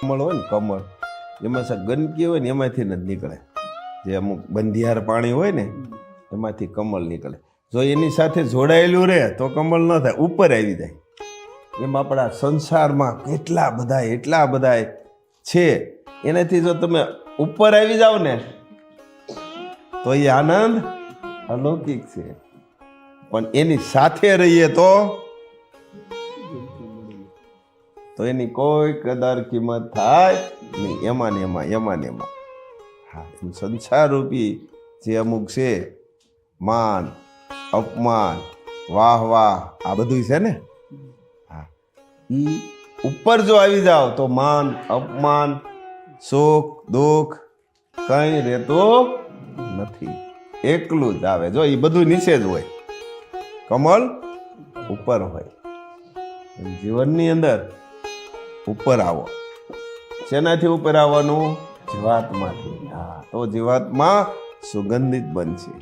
કમળ હોય ને કમળ એમાં ગંદકી હોય ને એમાંથી જ નીકળે. જે અમુક બંધિયાર પાણી હોય ને એમાંથી કમળ નીકળે. જો એની સાથે જોડાયેલું રહે તો કમળ ન થાય, ઉપર આવી જાય. એમ આપણા સંસારમાં એટલા બધા છે. એનાથી જો તમે ઉપર આવી જાઓ ને તો એ આનંદ અલૌકિક છે. પણ એની સાથે રહીએ તો એની કોઈ કદર કિંમત થાય નહીં. એમાં ને એમાં હા, સંસાર રૂપી જે અમુક છે, માન અપમાન વાહ આ બધું છે ને, હા, ઈ ઉપર જો આવી જાઓ તો માન અપમાન સુખ દુઃખ કઈ રહેતું નથી, એકલું જ આવે. જો એ બધું નીચે જ હોય, કમળ ઉપર હોય. જીવનની અંદર ઉપર આવો. શેનાથી ઉપર આવવાનું? જીવાત્માથી. હા, તો જીવાત્મા સુગંધિત બનશે.